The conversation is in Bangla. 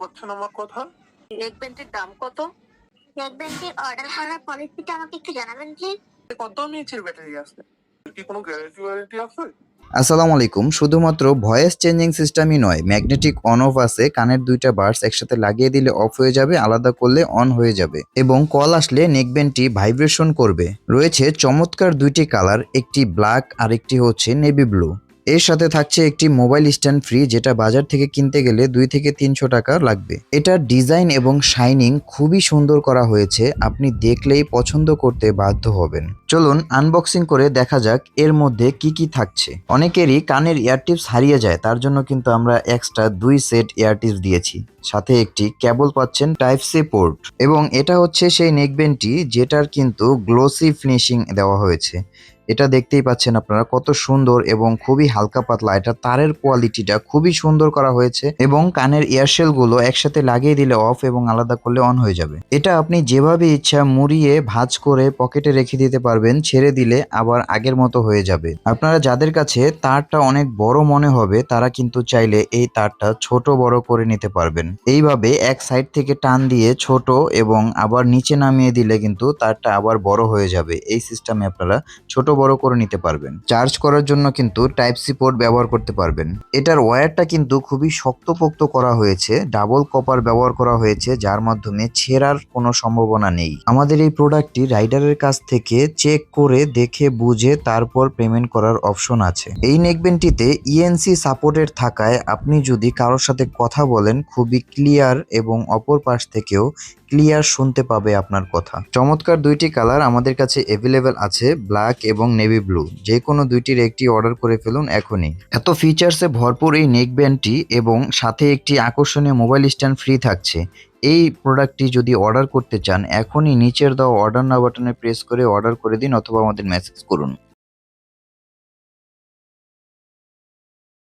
পারছেন আমার কথা? নেক ব্যান্ডের দাম কত? নেক ব্যান্ডের অর্ডার করার পলিসিটা আমাকে একটু জানাবেন প্লিজ। কত এমএএইচ ব্যাটারি আছে? কি কোনো গ্যারান্টি ওয়ারেন্টি আছে? আসসালামু আলাইকুম। শুধুমাত্র ভয়েস চেঞ্জিং সিস্টেমই নয়, ম্যাগনেটিক অন অফ আছে। কানের দুইটা বাডস একসাথে লাগিয়ে দিলে অফ হয়ে যাবে, আলাদা করলে অন হয়ে যাবে এবং কল আসলে নেকব্যান্ডটি ভাইব্রেশন করবে। রয়েছে চমৎকার দুইটি কালার, একটি ব্ল্যাক আর একটি হচ্ছে নেভি ব্লু। এর সাথে থাকছে একটি মোবাইল স্ট্যান্ড ফ্রি, যেটা বাজার থেকে কিনতে গেলে 2 থেকে 300 টাকা লাগবে। এটার ডিজাইন এবং শাইনিং খুবই সুন্দর করা হয়েছে, আপনি দেখলেই পছন্দ করতে বাধ্য হবেন। চলুন আনবক্সিং করে দেখা যাক এর মধ্যে কি কি থাকছে। অনেকেরই কানের ইয়ারটিপস হারিয়ে যায়, তার জন্য কিন্তু আমরা এক্সট্রা 2 সেট ইয়ারটিপস দিয়েছি। সাথে একটি কেবল পাচ্ছেন টাইপ সি পোর্ট এবং এটা হচ্ছে সেই নেকব্যান্ডটি যেটার কিন্তু গ্লোসি ফিনিশিং দেওয়া হয়েছে। এটা দেখতেই পাচ্ছেন আপনারা কত সুন্দর এবং খুবই হালকা পাতলা। এটা তারের কোয়ালিটিটা খুবই সুন্দর করা হয়েছে এবং কানের ইয়ারশেল গুলো একসাথে লাগিয়ে দিলে অফ এবং আলাদা করলে অন হয়ে যাবে। এটা আপনি যেভাবে ইচ্ছা মুড়িয়ে ভাঁজ করে পকেটে রেখে দিতে পারবেন, ছেড়ে দিলে আবার আগের মতো হয়ে যাবে। আপনারা যাদের কাছে তারটা অনেক বড় মনে হবে তারা কিন্তু চাইলে এই তারটা ছোট বড় করে নিতে পারবেন। এইভাবে এক সাইড থেকে টান দিয়ে ছোট এবং আবার নিচে নামিয়ে দিলে কিন্তু তারটা আবার বড় হয়ে যাবে। এই সিস্টেমে আপনারা ছোট বড় করে নিতে পারবেন। চার্জ করার জন্য কিন্তু টাইপ সি পোর্ট ব্যবহার করতে পারবেন। এটার ওয়্যারটা কিন্তু খুবই শক্তপোক্ত করা হয়েছে, ডাবল কপার ব্যবহার করা হয়েছে, যার মাধ্যমে ছেঁড়ার কোনো সম্ভাবনা নেই। আমাদের এই প্রোডাক্টটি রাইডারের কাছ থেকে চেক করে দেখে বুঝে তারপর পেমেন্ট করার অপশন আছে। এই নেকব্যান্ডটিতে ইএনসি সাপোর্টেড থাকায় আপনি যদি কারোর সাথে কথা বলেন খুবই ক্লিয়ার এবং অপর পাশ থেকেও ক্লিয়ার শুনতে পাবে আপনার কথা। চমৎকার দুইটি কালার আমাদের কাছে অ্যাভেলেবেল আছে, ব্ল্যাক এবং নেভি ব্লু। যে কোনো দুইটির একটি অর্ডার করে ফেলুন এখনই। এত ফিচার্সে ভরপুর এই নেকব্যান্ডটি এবং সাথে একটি আকর্ষণীয় মোবাইল স্ট্যান্ড ফ্রি থাকছে। এই প্রোডাক্টটি যদি অর্ডার করতে চান এখনই নিচের দেওয়া অর্ডার নাও বাটনে প্রেস করে অর্ডার করে দিন অথবা আমাদের মেসেজ করুন।